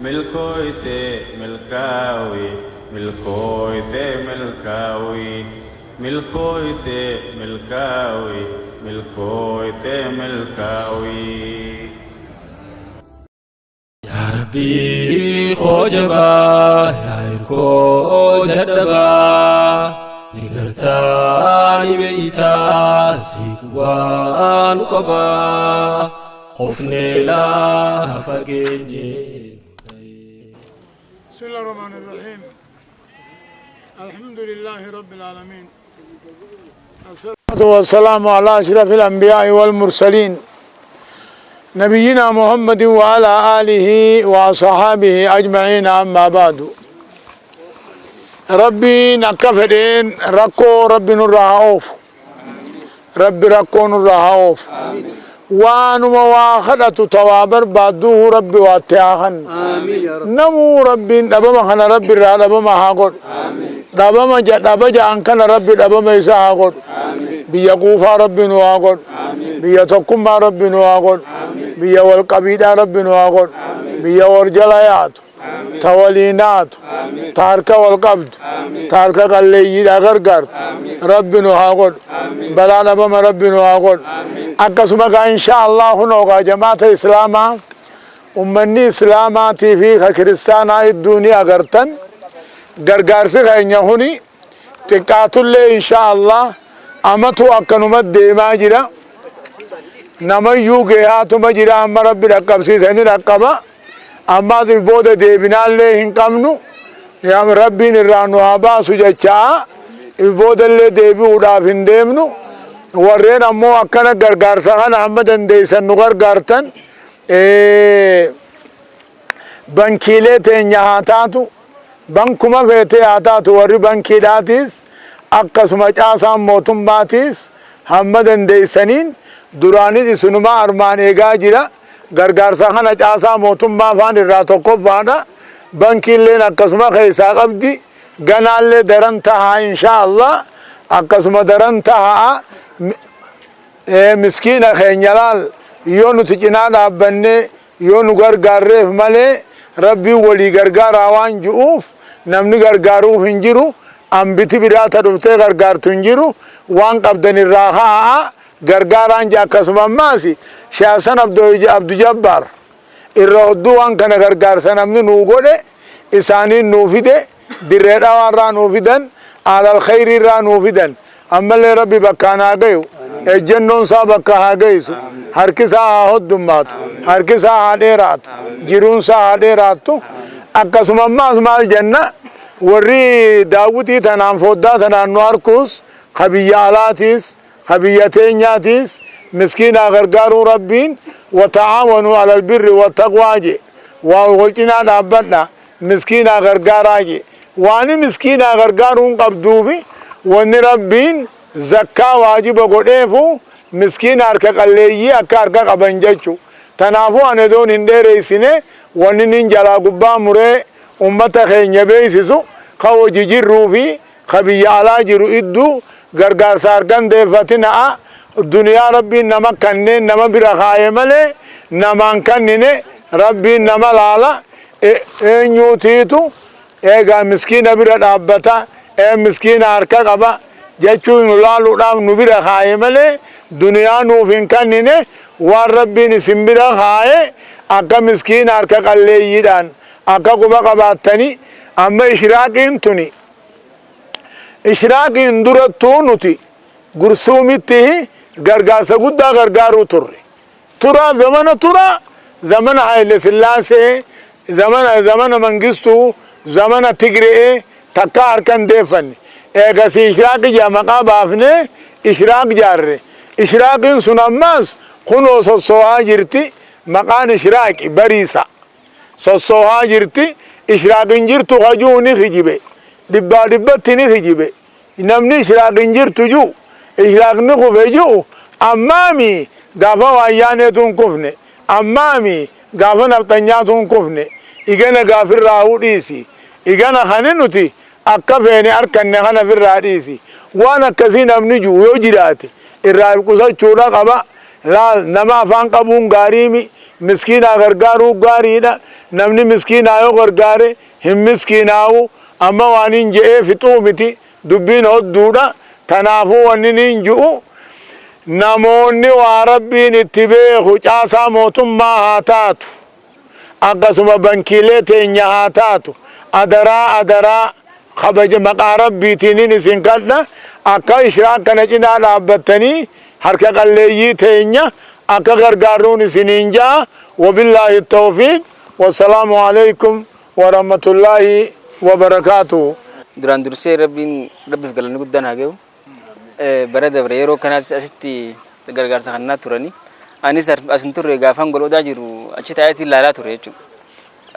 ملكويتي ملكاوي ملكويتي ملكاوي ملكويتي ملكاوي ملكويتي ملكاوي يا ربي خوجبا يا ربي جدبا لقرتاني بيتا سيكوان قبا خفني لا فقيني. بسم الله الرحمن الرحيم. الحمد لله رب العالمين. الصلاة والسلام على أشرف الأنبياء والمرسلين نبينا محمد وعلى آله وصحابه أجمعين. أما بعد، ربي نكفدين ركو ربي نرهاوف ربي ركو نرهاوف وانو مواخدة توابر بعده ربي واتياخن نمو ربي دبما خنا ربي را دبما هاقود دبما جا انكنا ربي دبما يسا هاقود بيقوفا ربي نواقود بيتقما ربي نواقود بيا والقبيدة ربي نواقود بيا ورجلايات تولينات تارك والقبض تارك قليل أغرقر ربي نواقود بلا دبما ربي نواقود أقسمك إن شاء الله هنوغا جماعة إسلاما أمني إسلاما في كريستانا الدنيا أغرتن غرغارسي خينيا هوني تقاتل لي إن شاء الله أمتو أكنمت ديما جرا نما يوغيهاتو مجرا أما ربي رقب سيساني رقبا أما ذبود ديبنا اللي هنقمنو يا ربي نرانو هابا سجاچا إبود اللي ديبي ودافن ديمنو warreen ammoo akkana gargaarsa kana amma dandeessan nu gargaartan bankiilee teenya haa taatu bankuma feetee haa taatu warri bankiidhaatis akkasuma caasaan mootummaatiis hamma dandeessaniin duraanis isinuma armaan eegaa jira. Gargaarsa kana caasaa mootummaa faan irraa tokkoffaadha. Bankiilleen akkasuma keessaa qabdi. Ganaallee daran tahaa inshaallah akkasuma daran tahaa. Miskiina keenya laal yoo nuti cinaa dhaabbanne yoo nu gargaarreef malee rabbii walii gargaaraa waan jiruuf namni gargaaruuf hin jiru. Ambiti biraata dhuftee gargaartu hin jiru. Waan qabdan irraa haa gargaaraan jee akkasuma ammaasi Shaasan Abdu Jabbaar irra hodduu waan kana gargaarsa namni nuu godhe isaaniin nuu fide dirree dhawaarraa nuu fidan aalal khayrii irraa nuu fidan. ammallee rabbi bakkaan haa gayu ejjennoon isaa bakka haa geessu harki isaa haa hoddummaatu harki isaa haa dheeraatu jiruun isaa haa dheeraattu. Akkasuma ammaas maal jenna warri daawwitii tanaan foddaa tanaan nu harkuus kabiyya alaatiis kabiyya teenyaatiis miskiinaa gargaaruu rabbiin wata'aawanuu alal birri wattaqwaa je waa wal cinaa dhaabbadha miskiinaa gargaaraa je waani miskiinaa gargaaruun qabduufi wanni rabbiin zakkaa waajiba godheefu miskiina harka qalleeyyii akka harka qaban jechu. Tanaafuu ani doon hin dheereessine wanni nin jalaa gubbaa muree ummata keenya beeksisu ka hojii jirruu fi ka biyya alaa jiru idduu gargaarsa harkan deeffatina'a. Duniyaa rabbiin nama kanneen nama bira kaaye malee namaan kannine rabbiin nama laala eenyuutiitu eegaa miskiina bira dhaabbata. Miskiina harka qaba jechuun nu laaluudhaaf nu bira kaaye malee duniyaa nuuf hin kannine waan rabbiin isin bira kaaye akka miskiina harka qalleeyyiidhaan akka quba qabaattanii. Amma ishraaqiin tuni ishraaqiin durattuu nuti gursuumitti gargaarsa guddaa gargaaruu turre zamana Haile Sillaasee zamana Mangistuu zamana Tigree takka harkan deeffanne eegasi ishraaqi jaa maqaa baafne ishraaq jaarre. Ishraaqiin sun ammaas kunoo sossoohaa jirti maqaan ishraaqi bariisa sossoohaa jirti. Ishraaqin jirtu hajuu ni hijibe dhibbaa dhibbatti ni hijibe namni ishraaqin jirtu juu ishraaqni kufe juu ammaami gaafa waayyaaneetuun kufne ammaami gaafa nafxanyaatuun kufne igana gaafirraa hudhiisi igana kani nuti akka feene harkanne kana firraa dhiisi waan akkasii namni juu yoo jiraate irraa qusachuudha qaba. Laal nama afaan qabuun gaariimi miskiina gargaaruu gaariidha. namni miskiinaa yoo gargaare hin miskiinaa'u amma waan hin je'ee fixuu miti dubbiin hodduudha tanaafuu wanni hin ji'u namoonni waa rabbiin itti beeku caasaa mootummaa haa taatu akkasuma bankiilee teenya haa taatu adaraa kabaja maqaa rabbiitiin isin kadha akka ishraaq kana cinaa dhaabbattanii harka qalleeyyii teenya akka gargaaruun isiniin ja'a wabillaahi tawfiiq wassalaamu alaykum warahmatullaahi wabarakaatuh. duraan dursee rabbiif galanni guddaan haa ga'u bara dabre yeroo kanaatti asitti gargaarsa kannaa turani anis asin turre gaafan goloodaa jiru achi taa'eetiin ilaalaa ture jechuudha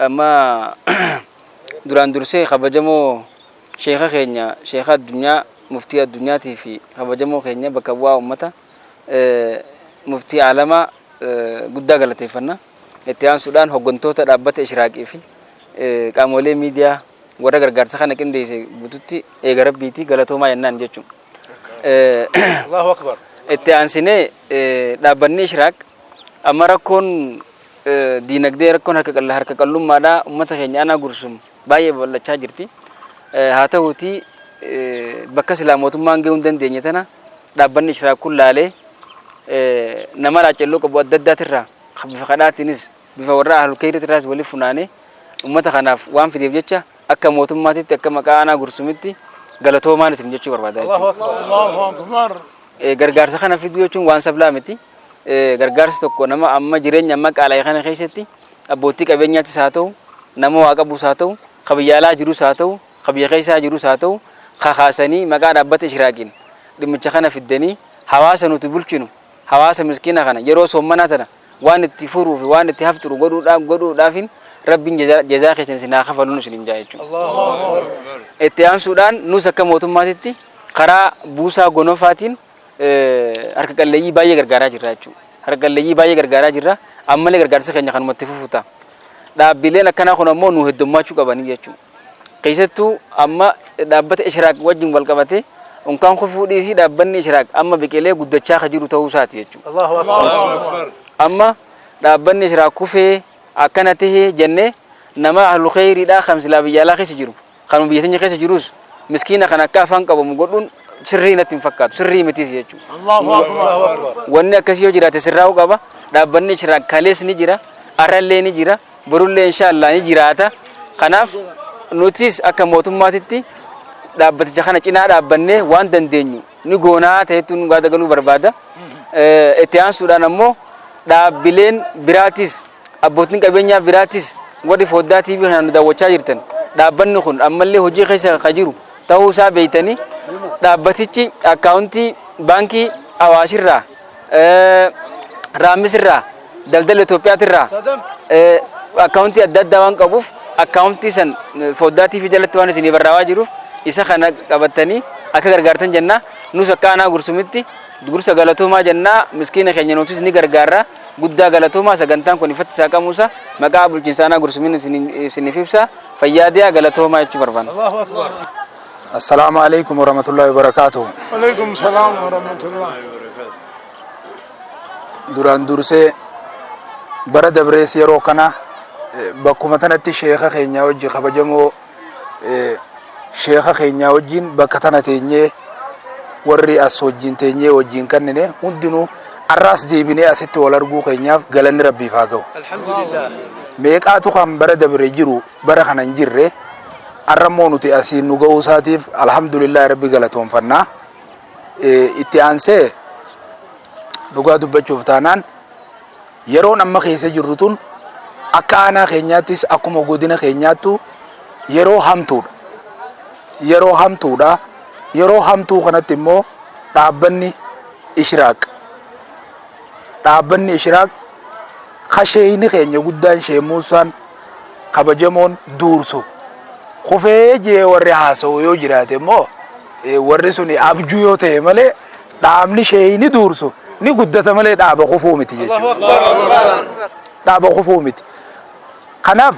amma duraan dursee kabajamoo sheekha keenya sheekha addunyaa muftii addunyaatii fi kabajamoo keenya bakka bu'aa ummata muftii alamaa guddaa galateeffanna itti aansuudhaan hoggantoota dhaabbata ishraaqii fi qaamolee miidiyaa warra gargaarsa kana qindeesse guututti eega rabbiitii galatoomaa jennaan jechuudha. Allahu akbar. Itti aansinee dhaabbanni ishraaq amma rakkoon diinagdee rakkoon harka qallummaadhaa ummata keenya aanaa gursum baay'ee bal'achaa jirti. Haa ta'uutii bakka silaa mootummaan gahuu hin dandeenye tana dhaabbanni ishraaq kun laalee nama raacelloo qabu adda addaatirraa bifa kadhaatiinis bifa warra ahlul khayriitirraas waliif funaanee ummata kanaaf waan fideef jecha akka mootummaatitti akka maqaa aanaa gursumitti galatoomaan isin jechuu barbaada. Allahu akbar. Gargaarsa kana fiduu jechuun waan sablaa miti. Gargaarsi tokko nama amma jireenya amma qaala'ee kana keessatti abbootii qabeenyaattis haa ta'u nama waa qabus haa ta'u qabiyyaalaa jirus haa ta'u qabiyya keessaa jirus haa ta'u kakaasanii maqaa dhaabbata ishraaqiin dhimmicha kana fiddanii hawaasa nuti bulchinu hawaasa miskiina kana yeroo soommanaa tana waan itti furuu fi waan itti hafxiru godhuudhaafin rabbiin jazaa keessan isinaa kafaluun isin jaa jechuudha. Allahu akbar. Itti aansuudhaan nus akka mootummaatitti karaa buusaa gonofaatiin harka qalleeyyii baay'ee gargaaraa jirra jechuudha. Harka qalleeyyii baay'ee gargaaraa jirra ammallee gargaarsa keenya kanumatti fufuuta. Dhaabbileen akkanaa kun ammoo nu heddummachuu qabanii jechuudha. Keessattuu amma dhaabbata ishraaq wajjin wal qabatee unkaan kufuu dhiisii dhaabbanni ishraaq amma biqilee guddachaa kan jiru ta'uu isaati jechuudha. Allahu akbar. Amma dhaabbanni ishraaq kufee akkana tahee jennee nama ahlul khayriidhaa khamsilaa biyyaalaa keessa jiru kanuma biyya keenya keessa jirus miskiina kan akka afaan qabamu godhuun sirrii natti hin fakkaatu sirrii mitiis jechuudha. Allahu akbar. Wanni akkasii yoo jiraate sirraa'uu qaba dhaabbanni ishraaq kalees ni jira arrallee ni jira borullee inshaallah ni jiraata kanaaf nutis akka mootummaatitti dhaabbaticha kana cinaa dhaabbannee waan dandeenyu ni goonaa ta'etu nu gaada galuu barbaada. Itti aansuudhaan ammoo dhaabbileen biraatis abbootiin qabeenyaa biraatis warri foddaa TV kana daawwachaa jirtan dhaabbanni kun ammallee hojii keessa kan jiru ta'uu isaa beeytanii dhaabbatichi akkaawuntii baankii Awaashirraa Raamisirraa daldala Itoophiyaatirraa akkaawuntii adda addaa waan qabuuf akkaawuntii san foddaa TV jalatti waan isinii barraawaa jiruuf isa kana qabatanii akka gargaartan jennaa nus akka aanaa gursumitti gursa galatoomaa jennaa miskiina keenya nutis ni gargaarra guddaa galatoomaa sagantaan kun ifatti saaqamuusa maqaa bulchiinsa aanaa gursumiin isiniif ibsa fayyaadiyaa galatoomaa jechuu barbaanna. Allahu akbar. Assalamu alaikum warahmatullahi wabarakatuh. Alaikum salaam warahmatullahi wabarakatuh. Duraan dursee bara dabrees yeroo kana bakkuma tanatti sheekha keenya wajjin kabajamoo sheekha keenya wajjin bakka tana teenyee warri as wajjin teenyee wajjin kannine hundinuu arraas deebinee asitti wal arguu keenyaaf galanni rabbiif haa ga'u. Alhamdulillah. Meeqaatu kan bara dabre jiru bara kana hin jirre arrammoo nuti asiin nu ga'uu isaatiif alhamdulillah rabbi galatoonfannaa. Itti aansee dhugaa dubbachuuf taanaan yeroon amma keessa jirru tun akka aanaa keenyaattis akkuma godina keenyaattu yeroo hamtuudha. Yeroo hamtuudha. Yeroo hamtuu kanatti immoo dhaabbanni ishraaq kasheeyni keenya guddaan sheemuusaan kabajamoon duursu kufee jee warri haasa'u yoo jiraate immoo warri suni abjuu yoo ta'e malee dhaabni sheeyni duursu ni guddata malee dhaaba kufuu miti jechuudha. Dhaaba kufuu miti. Kanaaf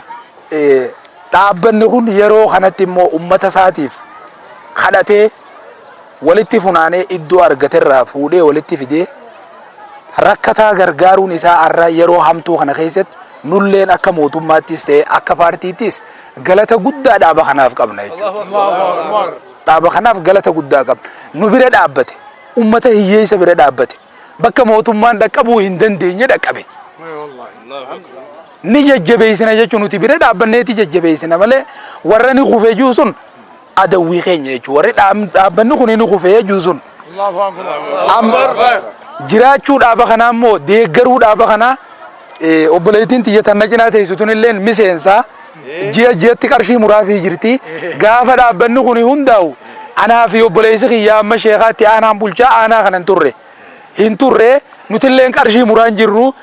dhaabbanni kun yeroo kanatti immoo ummata isaatiif kadhatee walitti funaanee iddoo argaterraa fuudhee walitti fidee rakkataa gargaaruun isaa arraa yeroo hamtuu kana keessatti nulleen akka mootummaattis ta'e akka paartiittis galata guddaa dhaaba kanaaf qabna jechuudha. Dhaaba kanaaf galata guddaa qabna. Nu bira dhaabbate ummata hiyyeessa bira dhaabbate bakka mootummaan dhaqqabuu hin dandeenye dhaqqabe. Ni jajjabeessina jechuun nuti bira dhaabbanneeti jajjabeessina malee warra ni kufee jiru sun adawwii keenya jechuudha. Warri dhaabbanni kun ni kufee jiru sun. Jiraachuu dhaaba kanaa immoo deeggaruu dhaaba kanaa obboleettiin xiyyeetan na cinaa teessituun illeen miseensaa ji'atti qarshii muraafii jirti. Gaafa dhaabbanni kun hundaa'u anaa fi obboleessi kiyyaa amma sheekaatti aanaan bulchaa aanaa kana hin turre nuti illeen qarshii muraan jirru.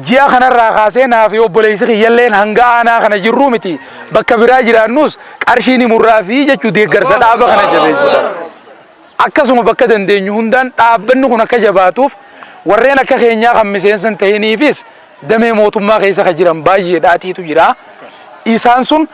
Ji'a kanarraa kaasee naa fi obboleessi kiyyalleen hanga aanaa kana jirru miti bakka biraa jiraannus qarshiin murraafii jechuu deeggarsa dhaaba kana jabeessuudha. Akkasuma bakka dandeenyu hundaan dhaabbanni kun akka jabaatuuf warreen akka keenyaa kan miseensan ta'iniifis damee mootummaa keessa kan jiran baay'ee dhaatiitu jira. Isaan sun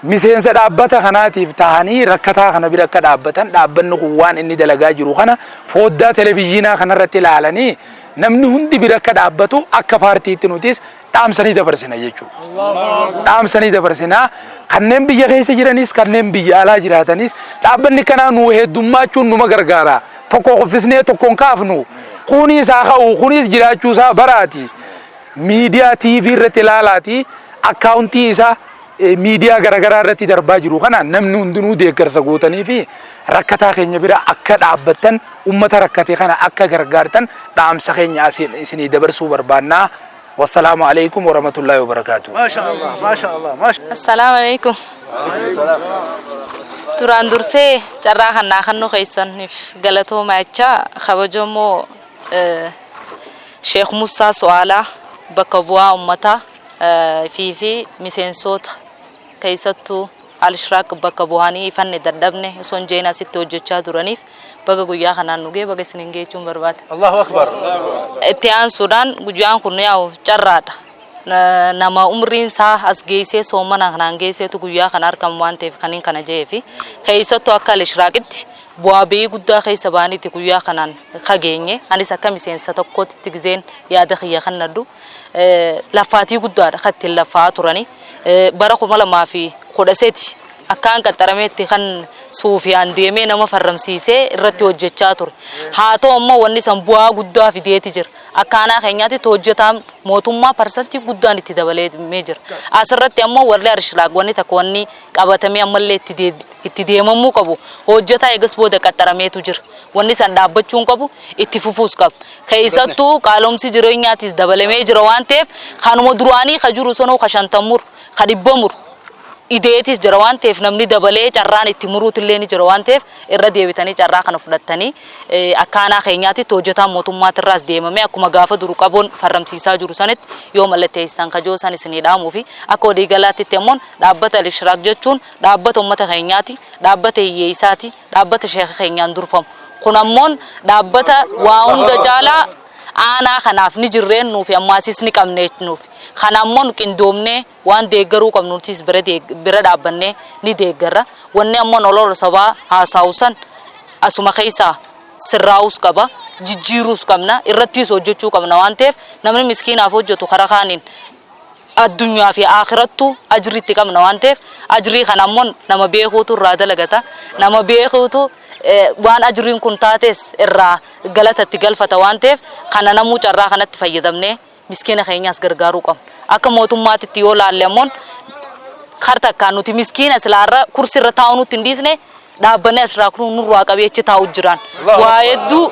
miseensa dhaabbata kanaatiif ta'anii rakkataa kana bira akka dhaabbatan dhaabbanni kun waan inni dalagaa jiru kana fooddaa televiziyoonaa kanarratti ilaalanii namni hundi bira akka dhaabbatu akka paartiitti nutis dhaamsanii dabarsina jechuudha. Dhaamsanii dabarsina kanneen biyya keessa jiranis kanneen biyya alaa jiraatanis dhaabbanni kanaa nu heddummachuun numa gargaara. Tokko qoffisnee tokkoon kaafnu kunis haa ka'u kunis jiraachuu isaa baraati. Miidiyaa TV irratti ilaalaati akkaawuntii isaa miidiyaa garaagaraa irratti darbaa jiru kana namni hundinuu deeggarsa gootanii fi rakkataa keenya bira akka dhaabbatan ummata rakkate kana akka gargaartan dhaamsa keenya isinii dabarsuu barbaannaa. Wassalaamu alaikum warahmatullahi wabarakatuh. Maashaallah maashaallah maashaallah. Assalaamu alaikum. Turaan dursee carraa kanaa kan nu keessaniif galatoomaa jecha kabajamoo Sheekh Musaa Su'aalaa bakka bu'aa ummataa fi miseensota keessattuu Al-Shiraaq bakka bu'anii ifanne dadhabne osoo hin jeen asitti hojjechaa turaniif baga guyyaa kanaan nugee baga isiniin geechuun barbaada. Allahu akbar. Itti aansuudhaan guyyaan kun yaa'u carraadha. Nama umriin isaa as geessee soomana kanaan geesseetu guyyaa kana argamu waan ta'eef kaniin kana jeefi keessattuu akka Al-Shiraaqitti bu'aa bahii guddaa keessa baanitti guyyaa kanaan kageenye anis akka miseensa tokkootti gizeen yaada kiyya kannaddu lafaatii guddaadha kan ittiin lafaa turani bara 2018 akkaan qaxarameetti kan suufiyaan deemee nama farramsiisee irratti hojjechaa ture. Haa ta'u ammoo wanni san bu'aa guddaa fideeti jira. Akkaanaa keenyaatti hojjetaa mootummaa parsantii guddaan itti dabalee jira. Asirratti ammoo warri Al-Shiraaq wanni takka wanni qabatamee ammallee itti deemamuu qabu. Hojjetaa eegas booda qaxarameetu jira. Wanni san dhaabbachuun qabu itti fufuus qabu. Keessattuu qaalomsi jireenyaatis dabalamee jira waan ta'eef kanuma duraanii ka jiru sanuu ka 50 ka 100 ideetis jira waan ta'eef namni dabalee carraan itti muruutu illee ni jira waan ta'eef irra deebitanii carraa kana fudhatanii akkaanaa keenyaatti hojjetaa mootummaatirraas deemamee akkuma gaafa duru qaboon farramsiisaa jiru sanitti yoo mallatteessitan kajoo san isinii dhaamuu fi akka walii galaatti ammoo dhaabbata Al-Shiraaq jechuun dhaabbata uummata keenyaati, dhaabbata hiyyeessaati, dhaabbata sheekha keenyaan durfamu. Kun ammoo dhaabbata waa hunda caalaa aanaa kanaaf ni jirreen nuufi ammaasis ni qabne nuufi kana ammoo qindoomne waan deeggaruu qabnuutis bira dhaabbannee ni deeggarra wanni ammoo olola sabaa haasawusan asuma keessa sirraawus qaba jijjiiruus qabna irrattis hojjechuu qabna waan ta'eef namni miskiinaaf hojjetu karaa kaaniin addunyaa fi akhirattu ajriitti qabna waan ta'eef ajrii kana ammoo nama beekuutu irraa dalagata nama beekuutu waan ajriin kun taates irraa galatatti galfata waan ta'eef kana namuu carraa kanatti fayyadamnee miskiina keenyaas gargaaruu qabna akka mootummaatitti yoo laalle ammoo karta akka nuti miskiina silaarra kursirra taa'uu nutti hin dhiisne dhaabbanni Al-Shiraaq nurraa qabeechi taa'u jiran waa hedduu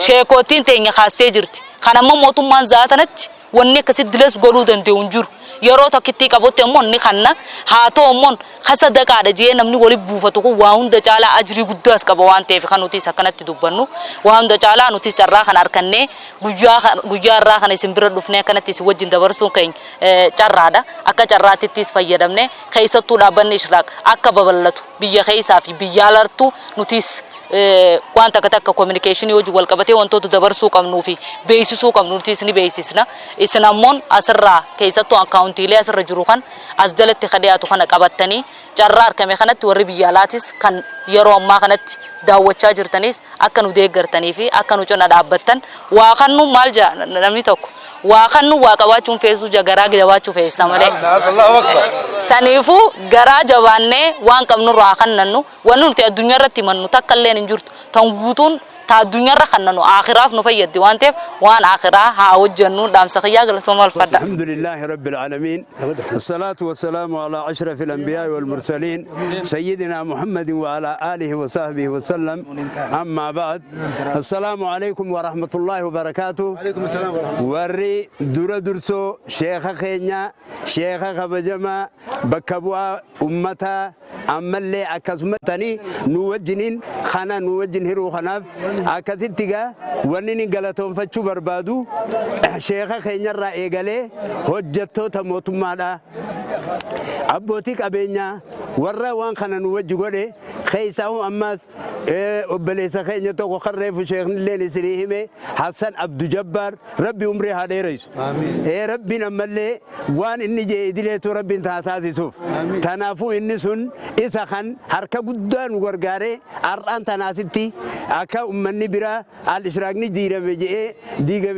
sheekootiin teenya kaastee jirti kana ammoo mootummaan zaatanatti wanni akkasitti diles godhuu danda'u hin jiru. Yeroo tokkitti qabotte ammoo ni kanna haa ta'u ammoo kasa daqaadha jee namni wali buufatu kun waa hunda caalaa ajrii guddaas qaba waan ta'eef kan nuti akkanatti dubbannu waa hunda caalaa nuti carraa kan harkannee guyyaa irraa kan isin bira dhufnee akkanatti isin wajjin dabarsuun keenya carraadha akka carraatittis fayyadamne keessattuu dhaabbanni Al-Shiraaq akka babal'atu biyya keessaa fi biyya alartuu nutis waan takka communication hojii wal qabatee wantoota dabarsuu qabnuu fi beeksisuu qabnu nutis ni beeksisna isin ammoo asirraa keessattuu akka كاونتي لي أسر جروخان أسجلت خديات وخنا قبضتني جرار كم خنت وربي لاتس كان يروم ما خنت داوة شاجر تنيس أكنو ديجر تنيفي أكنو جنا دابتن وأخنو مالجا نميتوك وأخنو واقواتهم فيسو جراج جواتهم في السماء الله أكبر سنيفو جراج وانه وان كم نور أخننو ونور تي الدنيا رتي منو تكلين نجور تنبوتون تا الدنيا رخننو آخراف نفيد ديوانتف وان آخرا هاوجنو دام سخيا قلتهم الفدا الحمد لله رب العالمين الصلاة والسلام على أشرف الأنبياء والمرسلين سيدنا محمد وعلى آله وصحبه وسلم أما بعد السلام عليكم ورحمة الله وبركاته عليكم السلام ورحمة الله وري دور درسو شيخ خينيا شيخ خبجما بكبوا أمتا أملي أكسمتني نوجنين خنا نوجن هرو خناف أكثتيجا ونني غلطهم فتشو بربادو شيخ خينيا رأي قالي هجتو تموت ماذا أبوتيك أبينيا ورا وان خنا نوجه قولي خيساو أماس أبليس خينيا تو خرف شيخ الليل سريهمه حسن عبد جبار ربي عمري هذا رئيس ربي نملي وان إني جيدلي تو ربي تاساسي سوف تنافو إني سن إذا خان حركة قدان وغرغاري أران تناسيتي أكا أمني برا الإشراقني ديرا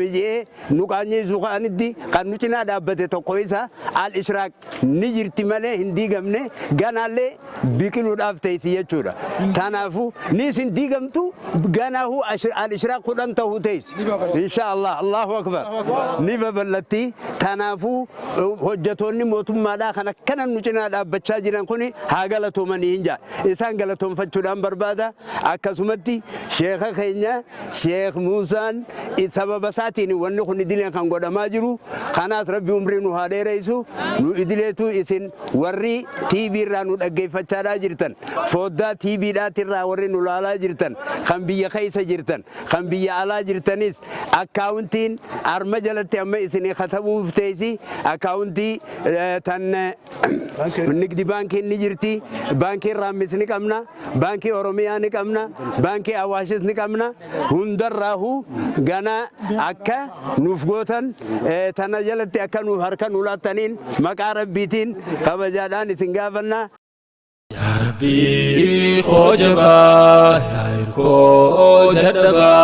بيجي نقاني زوقاني دي قانوتنا دابته تقويسا الإشراق نجرتي ماله هندي قمنه قنالي بيكلو دافتي يجورا تنافو نيس هندي قمتو قناه الإشراق قدام تهوتيس إن شاء الله الله أكبر نيبا بلتي تنافو هجتوني موتم ماذا خنا كنا نجنا دابتشا جيران كوني هاغلتو مني هنجا إسان غلتهم فتشودان بربادا أكسمتي شيخ خينيا شيخ موسان سبب ساتيني وني خني دلين كان غدا ماجرو خناس ربي عمري هادي رئيسو نو إدليتو إسن وري تي بي رانو دغي فچادا جيرتن فودا تي بي دا تيرا وري نو لالا جيرتن خم بي خيسا جيرتن خم بي الا جيرتنيس اكاونتين ارمجلت ام اسني خطبو فتيسي اكاونتي تن نقدي بانكي نجرتي بانكي رامس نكمنا بانكي اوروميا نكمنا بانكي اواشس نكمنا هندر راهو غنا اكا نفغوتن تنجلت اكا نو هركن ولاتنين مقارب بيتين خبجادان سنغافنا يا ربي خوجبا يا إركو جدبا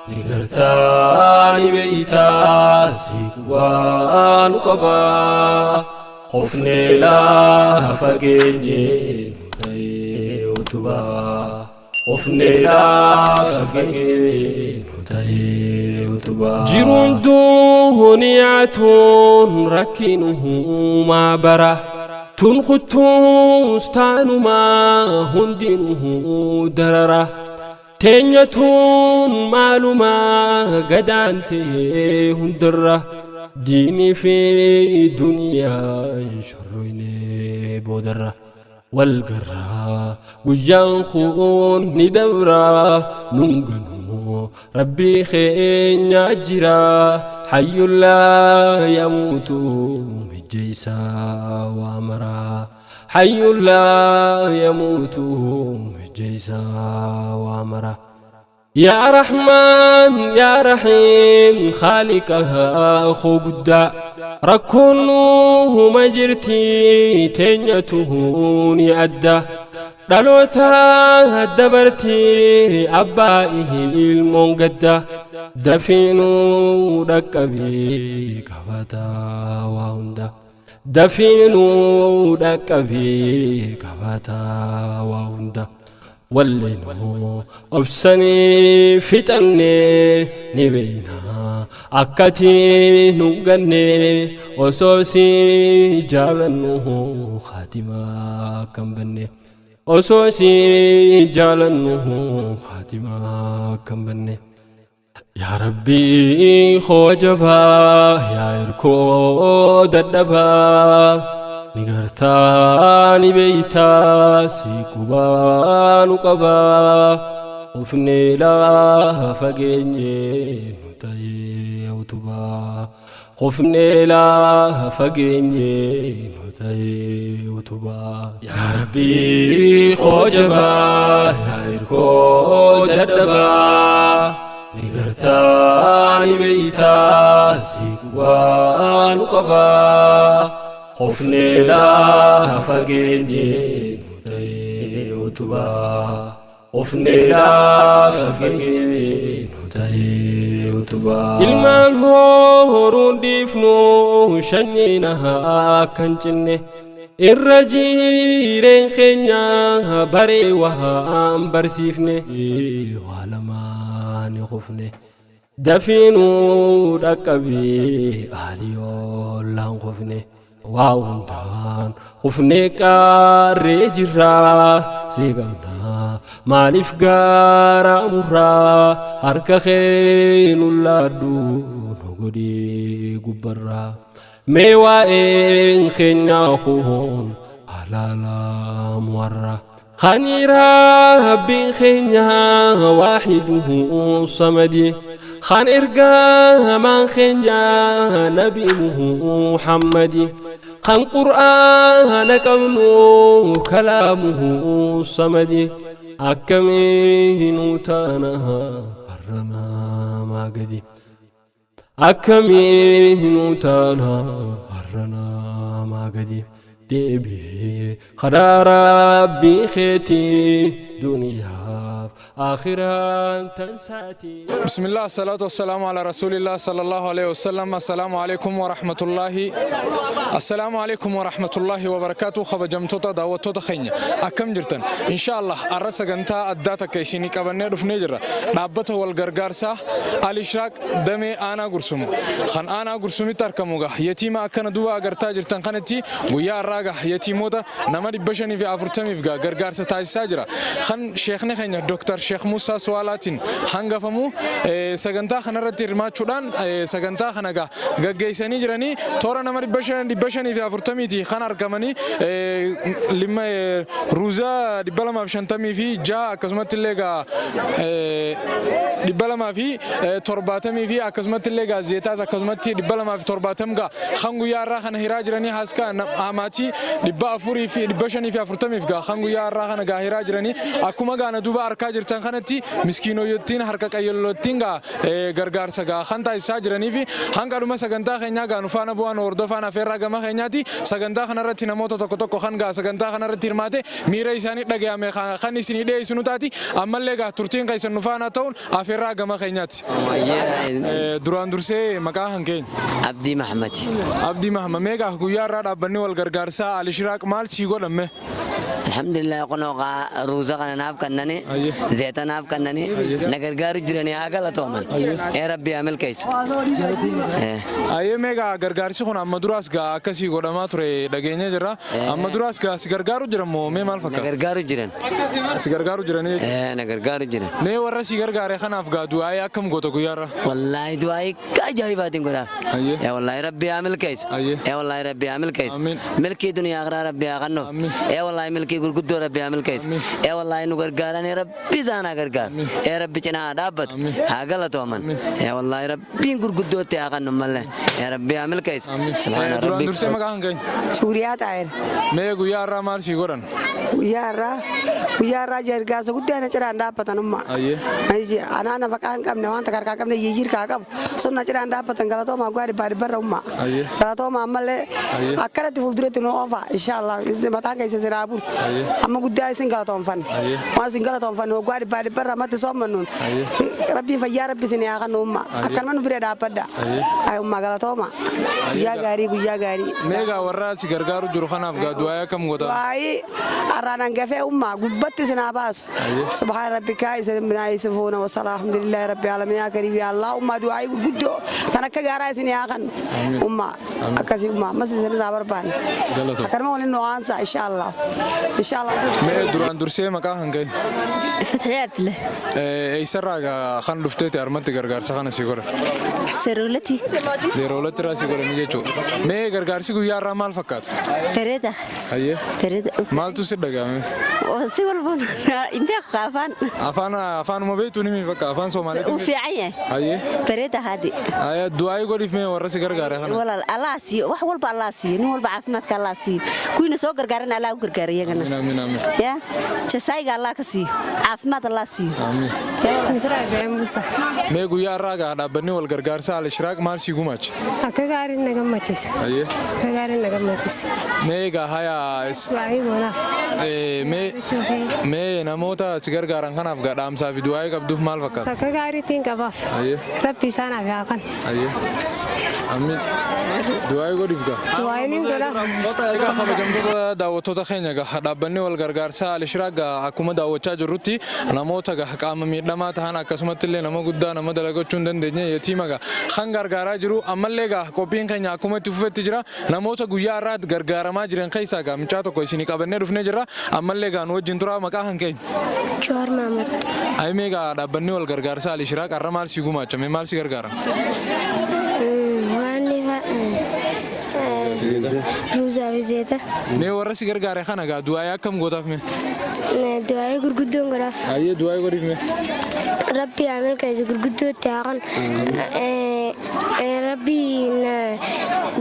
نقرتاني بيتا سيكوان قبا خفني لا فقينجي نتيوتبا خفني لا فقينجي نتيوتبا جيرون دونياتون ركينه ما برا تنخطون ستانو ما هندينه دررا تنيتون مالو ما قدانتي هندرة ديني في دنيا شرويني بودرة والقرة وجان خون ندورة ننقنو ربي خين يجرى حي لا يموت مجيسا وامرا حي لا يموت مجيسا وامرا يا رحمن يا رحيم خالقها خبدا ركونه مجرتي تنيته نيأدا دلوتا دبرتي أبائه المنقدا دفينو دكبي كفتا وهندا دفينو دكبي كفتا وهندا واللينو أبسني فتني نبينا أكتي نغني وصوصي جالنه خاتمة كمبني وصوصي جالنه خاتمة كمبني يا ربي خوجبا يا إركو ددبا نقرتاني بيتا سيكوبا نقبا وفني لا فقيني نتاي وتبا خفني لا فقيني نتاي وتبا يا ربي خوجبا يا إركو ددبا نقرتاني بيتا سيكوبا utubaa nu qabaa qofne lafa geenye nu ta'e utubaa qofne lafa geenye nu ta'e utubaa ilmaan horuun dhiifnu shanyina kan cinne irra jireen keenya baree waan barsiifne waa lamaan qofne دفينو ركبي عليو لان خفني واونتان خفني كاري جرا سيغمنا مالف غارا مرا هركا خينو لادو نغدي غبرا ميوائن خينا خون حلالا مورا خانيرا بين خينا واحده صمدي خان إرقا من خنجا نبي محمد خان قرآن كمنو كلامه صمد أكمين تانها هرنا ما قدي أكمين تانها هرنا ما قدي دبي خرار ربي خيتي دنيا آخرا تنساتي. بسم الله الصلاة والسلام على رسول الله صلى الله عليه وسلم. السلام عليكم ورحمة الله وبركاته. خبجمتوتا دعوتوتا خينيا أكم جرتن إن شاء الله أرسل جنتا أداتا كيشيني كابنير رفنيجرا نابته والجرجارسا الإشراك دمي أنا قرسوم خان أنا قرسومي تركموجا يتيم أكن دوا أجرتا جرتن خانتي ويا راجع يتيموتا نمر بشني في أفرتمي في جرجارسا تاج ساجرا خان شيخنا خينيا دكتور شيخ موسى سوالاتين هنگا فمو سجنتا خنرتي رماتشودان سجنتا خنجا جيساني جراني تورا نمر بشني في أفرتمي تي خنار كماني لما روزا دبلا ما فشنتمي في جا كزمت الليجا دبلا ما في ترباتمي في كزمت الليجا زيتا كزمتي دبلا ما في ترباتم جا خنگو يارا خن هراجراني هاسكا أماتي دبا أفوري في دبشني في أفرتمي في جا خنگو يارا خن جا هراجراني أكما جا ندوبا أركا جرتان خنتي مسكينو يتين حركة كيلوتين جا غرغار سجا خنتا إساجراني في هنگارو سجنتا خنيا جا نفانا بوان وردفانا فيرا جا ما خنياتي سجنتا خنرتي نموتو تكتو خنجا سجنتا خنرتي رماتي ميرا إساني دعيا مي خاني سني ده إسنوتاتي أما لقى ترتين كيسن نفانا تون أفيرا جا ما خنياتي دران درسي مكان هنكين عبدي محمد ميجا هكويا راد أبني والغرغارسا الإشراك مال شيء لمه الحمد لله قنوقا روزا قنا ناب كنني زيتا ناب كنني نغرغار جرني اغلا تومن يا ربي عمل كيس اي ميغا غرغارسي خنا مدراس غا كسي غدما تري دغينه جرا مدراس غا سيغرغارو جرمو مي مال فكا سيغرغارو جرن نغرغار جرن ني ور سيغرغار خنا افغا دعاء كم غوتو غيارا والله دعاء كاجايباتين غدا يا والله ربي عمل كيس يا والله ربي عمل كيس ملكي دنيا اغرا ربي اغنو يا والله ملكي gurguddo rabbi amil kays ee wallahi nu gargaarane rabbi zaana gargaar ee rabbi cina daabad hagala tooman ee wallahi rabbi gurguddo te aqan malle ee rabbi amil kays subhana rabbi durse magan gay suriyat ayr me guyara mar si goran guyara jargaasa gudana cira daapatan umma ayji anana fakan kam ne wanta karka kam ne yijir ka kam sunna cira daapatan gala to ma gwari bari barra umma gala to ma malle akarati fuldurati no ofa inshallah matanga isa sirabun أما قدّا سنغلطون فن ما سنغلطون فن وقاري بعد برا ما تصمنون ربي فيا ربي سني أغنى أمة أكل من بريد أبدا أي أمة غلطوما يا غاري ميغا ورا سيغرغارو جروخنا أفغا دعاء كم غدا واي أرانا نجفة أمة قبّت سنا باس سبحان ربك من يصفون وصلاة الحمد لله رب العالمين يا كريم يا الله أمة دعاء قدّو تناك غاري سني أغنى أمة أكاسي أمة ما سني رابر بان أكل ما ولي نوانسا إن شاء الله إن شاء الله. ما دران درسي مكان هنجي. فتحت له. أي سرّا خان لفتة أرمت غرغار سخان سيقول. سرولتي. سرولتي راسي قول ميجي شو. ما غرغار سيقول يا رامال فكات. فريدة. أيه. فريدة. مال تسير دعامي. سيقول بون. إمبيا خافان. أفان ما بيتوني مي فكا أفان سومالي. وفي عيه. أيه. فريدة هذه. أيه دعاء يقول إفمه ورا سيغرغار خان. ولا الله سي وحول بالله سي نقول بعفمتك الله سي. كوين سو غرغارنا الله غرغار يجنا. آمين. يا شسايق الله كسي عفمت الله سي. آمين. مسرع بهم بوسا. ما يقول يا راجع أنا بني والغرغار gargaarsaa al-ishraaq maal si gumaache? Akka gaariin na gammachiisa. Akka gaariin na gammachiisa. Mee egaa haya Waa'ee boonaaf. mee namoota si gargaaran kanaaf dhaamsaa fi du'aa qabduuf maal fakkaata? Akka gaariitiin qabaaf. Rabbi isaanaaf yaa kan. Amiin. Du'aa godhiif gaa. Du'aa ni godhaaf. Egaa kabajamtoota daawwattoota keenya gaa dhaabbanni wal gargaarsaa al-ishraaq gaa akkuma daawwachaa jirrutti namoota gaa qaama miidhamaa ta'an akkasumatti illee nama guddaa nama dalagachuu hin dandeenye yatiima gaa kan gargaaraa jiru ammallee gaa qophiin keenya akkuma itti fufetti jira namoota guyyaa irraa gargaaramaa jiran keessaa gaa mucaa tokko isinii qabannee dhufnee jirra ammallee gaa nu wajjin tura maqaa kan keenya. Jawaar Mahamad. Ayimee gaa dhaabbanni wal gargaarsaa al-ishraaq har'a maal si gumaachame maal si gargaaran? Ruuzaa fi zeeta. Mee warra si gargaare kana gaa du'aa akkam gootaaf mee? Du'aa gurguddoon godhaaf. Ayyee du'aa godhiif mee? Rabbi amil keessa gurguddootti haaqan. Rabbi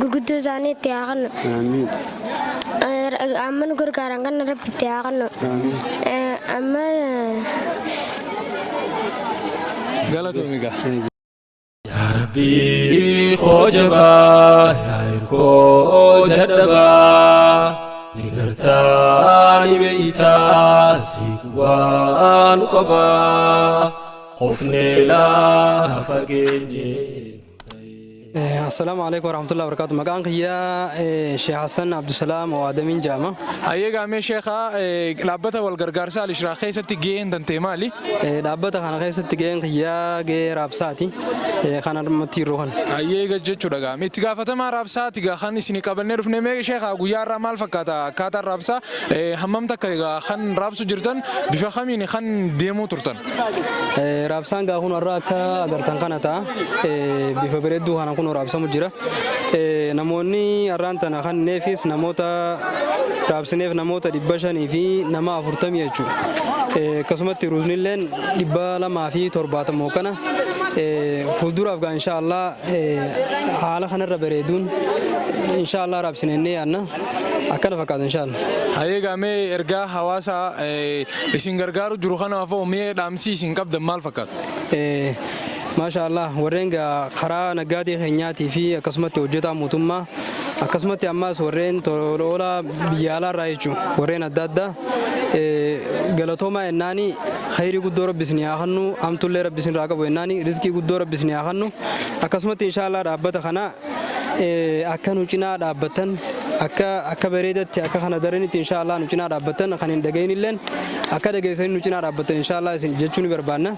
gurguddoo isaanii itti haaqan. Amma nu gargaaran kana rabbi itti haaqan. Amma galatoomi gaa. Rabbi khojaba yairko dadaba nigarta nibeita sikwan qaba khofne la fagenje. السلام عليكم ورحمة الله وبركاته. مكان يا شيخ حسن عبد السلام وآدمين جامع. أيها مي شيخا لابته والغرغارسا الإشراق خيسة تجين دنتي مالي. لابته خان خيسة تجين يا غير رابساتي خان متيروهن. أيها جد شو دعام. إتقافة ما رابساتي خان إسني قبلنا رفنا مي شيخا غيار رمال فكاتا كاتا رابسا همم تكا خان رابسو جرتن بفخامين خان ديمو ترتن. رابسان غاهون وراكا أغرتان خانتا بفبردو خان كون رابسا مجرا نموني أرانتنا خان نفيس نموتا رابسنيف نموتا دبشاني في نما فرتم يجو كسمت روزني لين دبلا ما في تربات موكنا فودور أفغان إن شاء الله حالا خان ربريدون إن شاء الله رابسنيني أنا أكنا فكاد إن شاء الله. أيها مي إرجع حواسا إسنجرجارو جروخنا وفو مي دامسي سنكاب دمال فكاد. ما شاء الله ورينغا خرا نغادي خنياتي في قسمتي وجتا موتما قسمتي اماس ورين تولا بيالا رايچو ورين ادادا غلطوما اناني خيري غدور بسني اخنو امتول رب بسن راغبو اناني رزقي غدور بسني اخنو قسمتي ان شاء الله ربته خنا اكنو چنا دابتن akka bareedatti akka kana daranitti inshallah nu cina dhaabbatan kan hin dhageenilleen akka dhageessan nu cina dhaabbatan inshallah isin jechuun barbaanna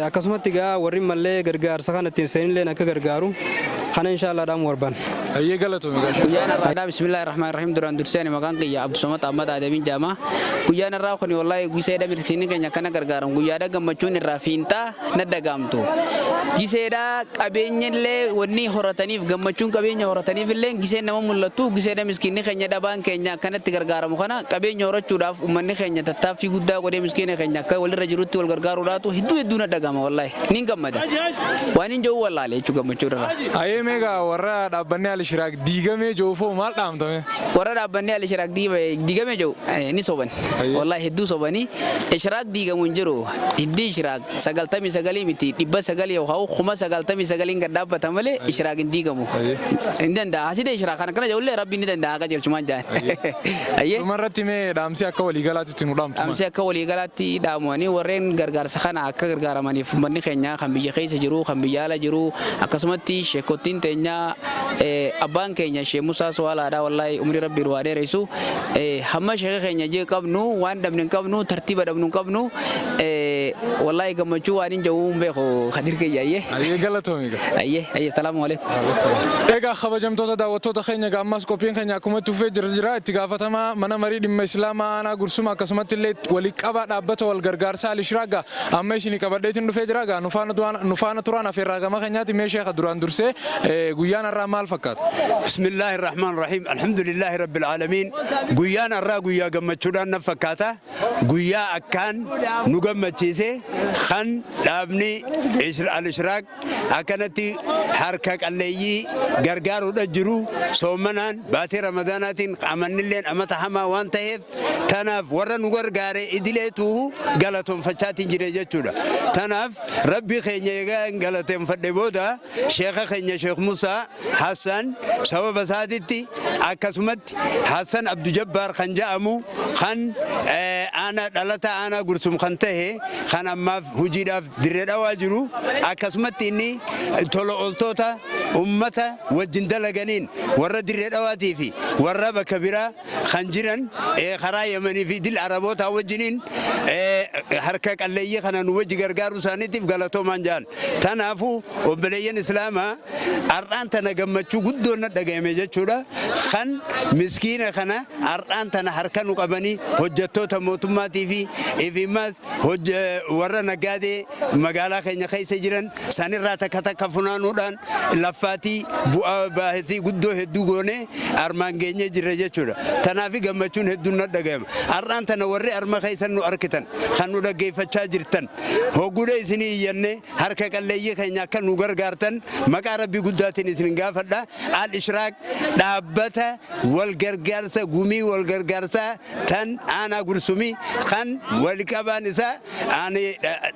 akkasumatti gaa warri mallee gargaarsa kanatti seenilleen akka gargaaru kana inshallah dhaam warban ayyee galatoome gaashaa bismillahir rahmanir rahim duraan durseeni maqaan kiyya Abdul Samad Ahmad Adamin Jama guyyaan irraa kun wallahi giseeda mirsiin keenya kana gargaaran guyyaadha gammachuun irraa fiintaa na dagaamtu giseeda qabeenyillee wanni horataniif gammachuun qabeenya horataniif illee giseen nama mul'atu giseeda miskiinni keenya dhabaan keenya kanatti gargaaramu kana qabeenya horachuudhaaf ummanni keenya tattaaffii guddaa godhee miskiina keenya akka walirra jirutti wal gargaaruudhaatu hedduu na dagama wallahi nin gammada waan hin jiru wallahi jechuu gammachuudhaaf ayyee meegaa warra dhaabbanni al-ishraaq diigamee joofoo maal dhaamtame warra dhaabbanni al-ishraaq diigamee jiru ni soban wallahi hedduu sobanii ishraaq diigamu hin jiru hiddi ishraaq 99 miti 900 yoo hawu 99 gad dhaabbata malee ishraaq hin diigamu hin danda'a asii ishraaq kana jawullee rabbi ni danda'a akka jechuun jaan ayyee dhumarratti mee dhaamsi akka waliigalaatti nu dhaamtu dhaamsi akka waliigalaatti dhaamanii warreen gargaarsa kana akka gargaaramaniif uummanni keenya kan biyya keessa jiru kan biyya ala jiru akkasumatti sheekottiin teenya abbaan keenya Sheekh Musaa Suwaalaadha wallahi umri rabbi waa dheereessu hamma sheekha keenya jee qabnu waan dhabne qabnu tartiiba dhabnu qabnu wallahi gammachuu waan hin jiru beeku khadir kiyyaayee ayyee galatoomiga ayyee salaamu alaykum egaa kabajamtoota daawwattoota keenya ammas qophiin keenya akkuma tufee jira itti gaafatamaa mana marii dhimma islaamaa aanaa gursuma akkasumatti illee walii qabaa dhaabbata wal gargaarsaa al-ishraaq amma isin qabadheetiin dhufee jira gaa nu faana turaan afeerraa gama keenyaatti mee sheekha duraan dursee guyyaan irraa maal fakkaata bismillahir rahmanir rahim alhamdulillahi rabbil alamin guyyaan irraa guyyaa gammachuudhaan na fakkaata guyyaa akkaan nu gammachiisa taasise kan dhaabni al-ishraaq akkanatti harka qalleeyyii gargaaruudha jiru soomanaan baatii ramadaanaatiin amannilleen amata hamaa waan ta'eef tanaaf warra nu gargaare idileetu galatoonfachaatiin jire jechuudha. Tanaaf rabbi keenya egaa galateeffadhe booda sheekha keenya Sheekh Musaa Hassan sababa isaatitti akkasumatti Hassan Abdu Jabbaar kan jedhamu kan ana dhalata ana gursum kan ta'e kan ammaaf hojiidhaaf dirree dhawaa jiru akkasumatti inni tola ooltota ummata wajjin dalaganiin warra dirree dhawaatii fi warra bakka biraa kan jiran karaa Yemanii fi dil Araboota wajjiniin harka qalleeyyii kana nu wajji gargaaru isaaniitiif galatoomaan jaan. Tanaafuu obboleeyyan Islaamaa har'aan tana gammachuu guddoon na dhagahame jechuudha. Kan miskiina kana har'aan tana harka nu qabanii hojjettoota mootummaatii fi ifimaas warra nagaadee magaalaa keenya keessa jiran sanirraa takka takka funaanuudhaan laffaatii bu'aa baasii guddoo hedduu goonee armaan geenyee jirra jechuudha. Tanaafi gammachuun hedduun na dhagahama. Har'aan tana warri arma keessan nu arkitan kan nu dhaggeeffachaa jirtan hogguudha isinii iyyanne harka qalleeyyii keenya akka nu gargaartan maqaa rabbii guddaatiin isin gaafadha. Al-Ishraaq dhaabbata wal gargaarsa gumii wal gargaarsaa tan aanaa gursumii kan waliqabaan isaa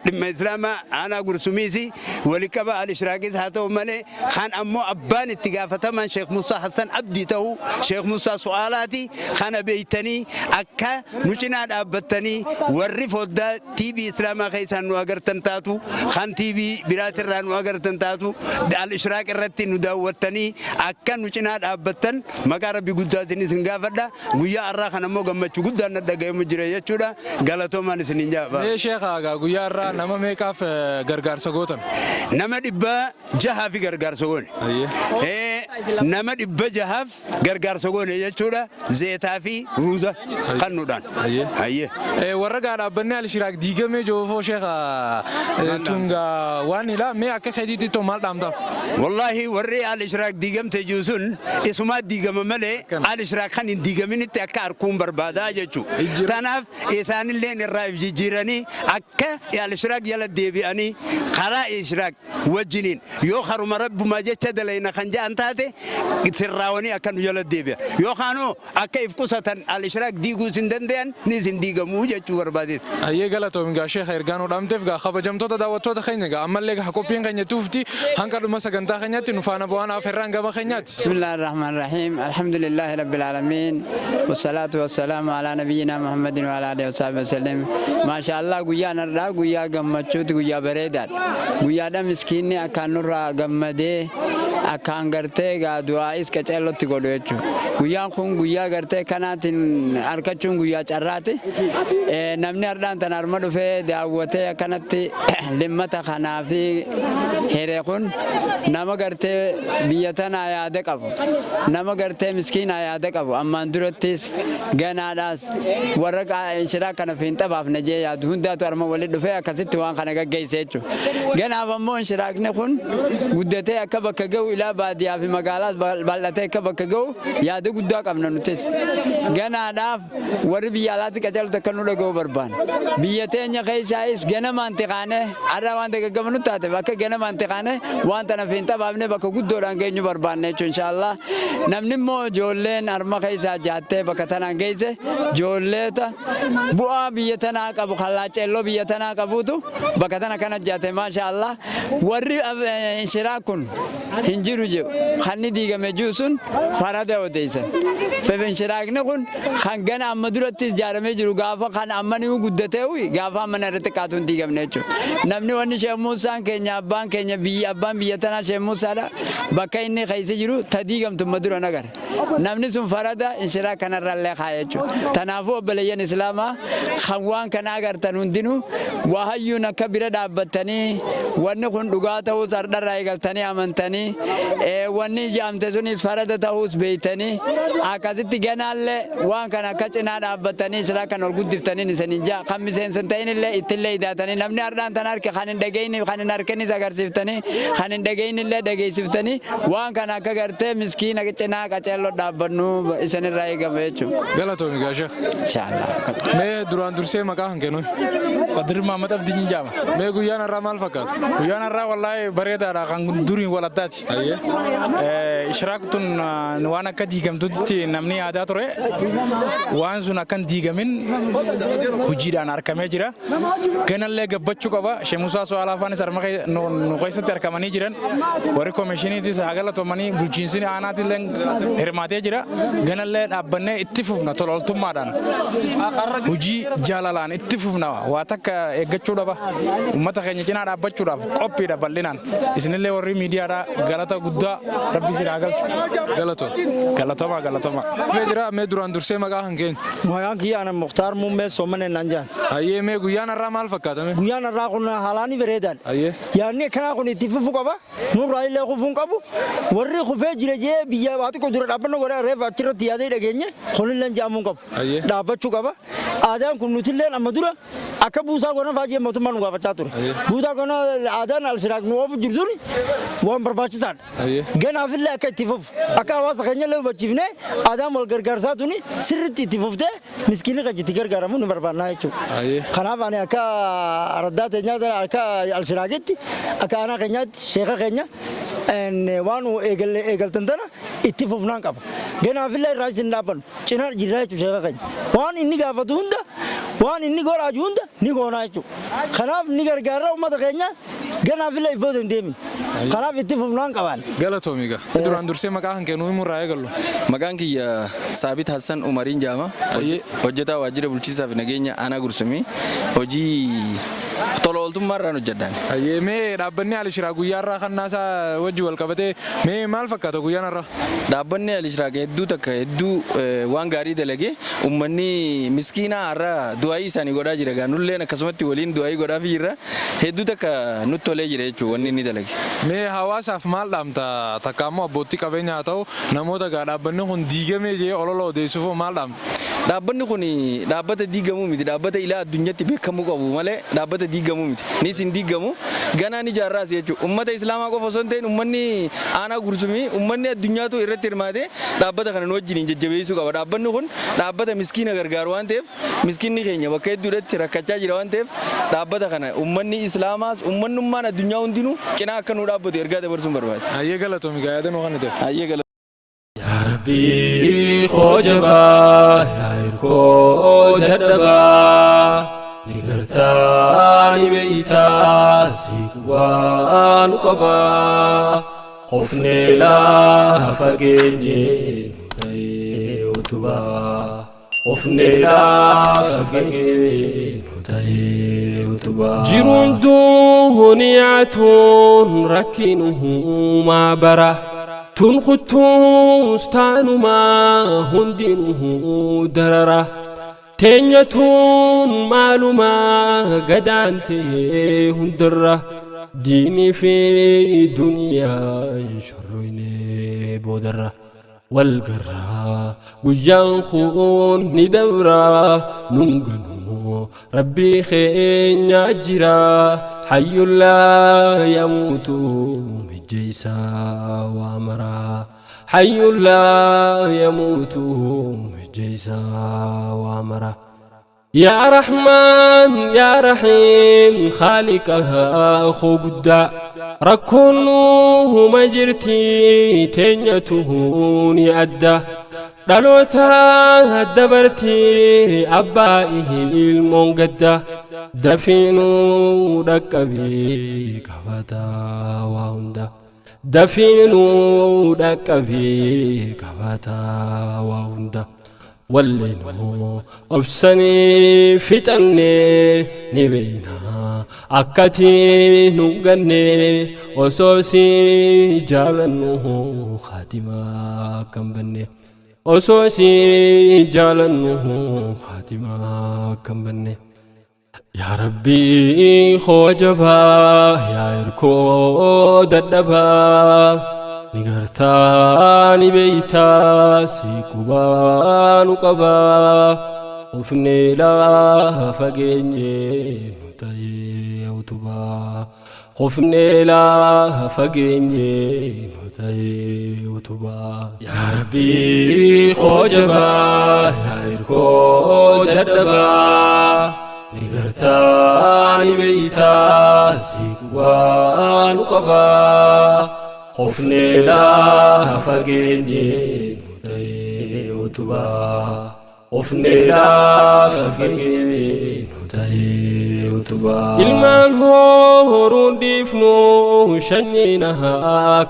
dhimma islaamaa aanaa gursumiisi waliqaba Al-Ishraaqis haa ta'u malee kan ammoo abbaan itti gaafataman Sheekh Musaa Hassan Abdii ta'u Sheekh Musaa Su'aalaati kana beeytanii akka nu cinaa dhaabbattanii warri foddaa TV Islaamaa keessaan nu agartan taatu kan TV biraatirraa nu agartan taatu Al-Ishraaq irratti nu daawwattanii akka nu cinaa dhaabbattan maqaa rabbii guddaatiin isin gaafadha. Guyyaa har'aa kana ammoo gammachuu guddaan na dhagahamu jira jechuudha. Galatoomaan isiniin jaaba. Sheekha guyyaa har'aa nama meeqaaf gargaarsa gootan? Nama 600 fi gargaarsa goone. Nama 600 gargaarsa goone jechuudha. Zeetaa fi ruuza kannuudhaan. Warra dhaabbanni Al-Ishraaq diigamee joofoo sheekha tunga waan ilaa mee akka keetiitti too maal dhaamtaaf? Wallaahi warri Al-Ishraaq diigamte jiru sun isumaa diigama malee Al-Ishraaq kan hin diigaminitti akka arguun barbaadaa jechuudha. Tanaaf isaanillee irraa jijjiiranii akka Al-Ishraaq jala deebi'anii karaa Al-Ishraaq wajjiniin yoo haruma rabbumaa jecha dalayna kan ja'an taate sirraawanii akka nu jala deebi'a. Yookaanoo akka if qusatan Al-Ishraaq diiguu sin danda'an ni sin diigamuu jechuu barbaadeet. Ayyee galatoomi gaa sheekha ergaanuu dhaamteef gaa kabajamtoota daawwattoota keenya gaa ammallee gaa qophiin keenya tuufti hanqa dhuma sagantaa keenyatti nu faana bu'aan afeerraan gama keenyaatti. Bismillahir Rahmanir Rahim. Alhamdulillahi Rabbil Alamin. Wassalatu wassalamu ala nabiyyina Muhammadin wa ala alihi wa sallam. Maashaallah guyyaa narraa guyyaa gammachuuti guyyaa bareedaadha. Guyyaadha miskiinni akkaan nurraa gammadee akkaan gartee gaa du'aa'is qaceellotti godhu jechuudha. Guyyaan kun guyyaa gartee kanaatiin argachuun guyyaa carraati. Namni har'aan tan harma dhufee daawwatee akkanatti limmata kanaa fi hiree kun nama gartee biyya tanaa yaada qabu. Nama gartee miskiinaa yaada qabu. Ammaan durattis ganaadhaas warra Al-Ishraaq kana fiinxabaaf najee yaadu hundaatu harma walitti dhufee akkasitti waan kana gaggeesse jechuudha. Ganaaf ammoo Al-Ishraaqni kun guddatee akka bakka ga'u ilaa baadiyyaa fi magaalaas bal'atee akka bakka ga'u yaada guddaa qabna nutis. Ganaadhaaf warri biyya alaatti qacalutu akka nu dhaga'u barbaanna. Biyya teenya keessaayis ganamaan tiqaanee har'a wanta gaggabanu taate bakka ganamaan tiqaanee wanta na fiinxabaafne bakka guddoodhaan geenyu barbaanne jechuudha inshaallah. Namni immoo ijoolleen harma keessaa jaattee bakka tanaan geesse ijoolleeta bu'aa biyya tanaa qabu kallaaceelloo biyya tanaa qabuutu bakka tana kana jaatte maashaallah. Warri Al-Ishraaq kun hin jiru jiru kan ni diigame jiru sun farada odeessan. Al-Ishraaqni kun kan gana amma duratti ijaaramee jiru gaafa kan amma ni guddatee gaafa amma irratti qaatuun diigamne jechuudha. Namni wanni Sheekh Musaan keenya abbaan keenya abbaan biyya tanaa Sheekh Musaadha bakka inni keessa jiru ta diigamtu amma dura nagara. Namni sun farada Al-Ishraaq kanarra illee kaaya jechuudha. Tanaafuu obboleeyyan Islaamaa kan waan kana agartan hundinuu waa hayyuun akka bira dhaabbattanii wanni kun dhugaa ta'uu sardharraa eegaltanii amantanii wanni jaamte sunis farada ta'uus beeytanii akkasitti ganaallee waan kana akka cinaa dhaabbatanii sira kan ol guddiftanii isanii jaa kan miseensan ta'inillee ittillee hidhaatanii namni ardaan tan harka kan hin dhageenye kan hin harkanis agarsiiftanii kan hin dhageenyillee dhageessiftanii waan kana akka gartee miskiina cinaa qaceelloo dhaabbannu isanirraa eegama jechuudha. Galatoomi gaasha. Inshallah. Mee duraan dursee maqaa kan kennu. Qadir Maamad Abdiin jaama. Mee guyyaan irraa maal fakkaata? Guyyaan irraa wallaahi bareedaadha kan duriin waladdaati. Ishraaqtuun waan akka diigamtutti namni yaadaa ture. Waan sun akkan diigamin hojiidhaan argamee jira. Ganallee gabbachuu qaba. Shee Musaa Su'aalaa faanis nu keessatti argamanii jiran. Warri koomishiniitis galatoomanii bulchiinsi aanaatillee hirmaatee jira. Ganallee dhaabbannee itti fufna tololtummaadhaan. Hojii jaalalaan itti fufna waa takka eeggachuu dhaba. Uummata keenya cinaa dhaabbachuudhaaf qophiidha bal'inaan. Isinillee warri miidiyaadhaa galata guddaa rabbi siraa galchu. Galatooma. Jira mee duraan dursee maqaa kan kennu. Maqaan kiyya ana Mukhtaar Muummee Soomane naan jaan. Hayyee mee guyyaan irraa maal fakkaata? Guyyaan irraa kun haalaan bareedaadha. Yaadni akkanaa kun itti fufu qaba. Nurraa illee kufuun qabu. Warri kufee jira jee biyya waati kun dura dhaabbannoo godhaa reefa achirratti yaadee dhageenye kunillee jaamuun qabu. Dhaabbachuu qaba. Aadaan kun nutillee amma dura akka buusaa goona faajee mootummaan nu gaafachaa ture. Buusaa goona aadaan Al-Shiraaq nu oofu jirtuun waan barbaachisaadha. Ganaafillee akka itti fufu akka hawaasa keenya illee hubachiifnee aadaan wal gargaarsaa tuni sirriitti itti fuftee miskiinni kan itti gargaaramuu ni barbaannaa jechuudha. Kanaaf ani akka araddaa keenyaa akka Al-Shiraaqitti akka aanaa keenyaatti sheeka keenya waan eegaltan tana itti fufnaan qaba. Ganaafillee irraa isin dhaabbannu cinaa jirraa jechuudha sheeka keenya. Waan inni gaafatu hunda waan inni godhaaju hunda ni goonaa jechuudha. Kanaaf ni gargaara uummata keenya ganaafillee ifootu hin deemin. Kanaaf itti fufnaan qabaan. Galatoomiga. Duraan dursee maqaa kan kennu himurraa eegallu. Maqaan kiyya Saabit Hassan Umariin jaama. Hojjetaa waajjira bulchiinsaa fi nageenya aanaa Gursumii. Hojii tola ooltummaarraan hojjedhaan. Mee dhaabbanni Al-Shiraaq guyyaarraa kan naasaa wajji wal qabatee mee maal fakkaata guyyaan irraa? Dhaabbanni Al-Shiraaq hedduu takka hedduu waan gaarii dalagee uummanni miskiinaa har'a du'aayii isaanii godhaa jira. Gaanulleen akkasumatti waliin du'aayii godhaafii jirra. Hedduu takka nutti tolee jira jechuudha wanni inni dalage. Mee hawaasaaf maal dhaamta takka ammoo abbootii qabeenyaa haa ta'u namoota dhaabbanni kun diigamee jee olola odeessuuf maal dhaamta? Dhaabbanni kun dhaabbata diigamuu miti. Dhaabbata ilaa addunyaatti beekamuu qabu malee dhaabbata diigamuu miti. Nis hin diigamu ganaan ijaarraas jechuudha. Uummata Islaamaa qofa osoo hin ta'in uummanni aanaa Gursumii uummanni addunyaatu irratti hirmaatee dhaabbata kana nu wajjin jajjabeessuu qaba. Dhaabbanni kun dhaabbata miskiina gargaaru waan ta'eef miskiinni keenya bakka hedduudhaatti rakkachaa jira waan ta'eef dhaabbata kana uummanni Islaamaas uummanummaan addunyaa hundinuu cinaa akka nu dhaabbatu ergaa dabarsuun barbaada. Hayyee galatoomi gaayyadanuu kana ta'e. Hayyee galatoomi. يا ربي خوجبا يا إركو ددبا لقرتاني بيتا سيكوان قبا قفني لا فقنجي نتاي وتبا قفني لا فقنجي نتاي وتبا جيرون دونياتون ركنه ما برا تنخطوس تانما هندينه دررا تنيتون معلومة قدانته هندرة ديني في دنيا شريني بودرة والقرة وجان خون ندورة ننقنو ربي خين يجرى حي لا يموت مجيسا وامرا حي لا يموت مجيسا وامرا يا رحمن يا رحيم خالقها خبدا ركنوه مجرتي تنيته نعده دلوتا دبرتي أبائه المنقدة دفينو دكبي كفتا وهندا دفينو دكبي كفتا وهندا واللينو أبسني فتني نبينا أكتي نغني وصوصي جالنه خاتمة كمبني وصوصي جالنه خاتمة كمبني يا ربي خوجبا يا إركو ددبا نقرتاني بيتا سيكوبان قبا وفني لا فقيني نتاي وتبا خفني لا فقيني نتاي وتبا يا ربي خوجبا يا ريركو جدبا نقرتاني بيتا سيكوبان قبا خفني لا فقيني نتاي وتبا خفني لا فقيني نتاي وتبا ilmaan horuun dhiifnu shanyinaha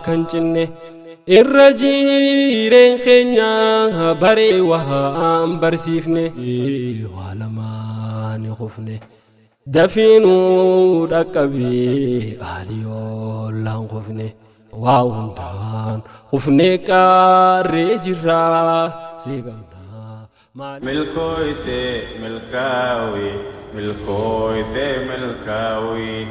kan cinne irra jireen keenya baree waan barsiifne waa lamaani khufne dafiinuu dhaqqabee aaliyoolaan khufne waa hundaan khufne qaarree jirraa seegamna ملكويتي ملكاوي ملكويتي ملكاوي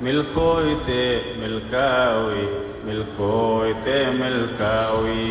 ملكويتي ملكاوي ملكويتي ملكاوي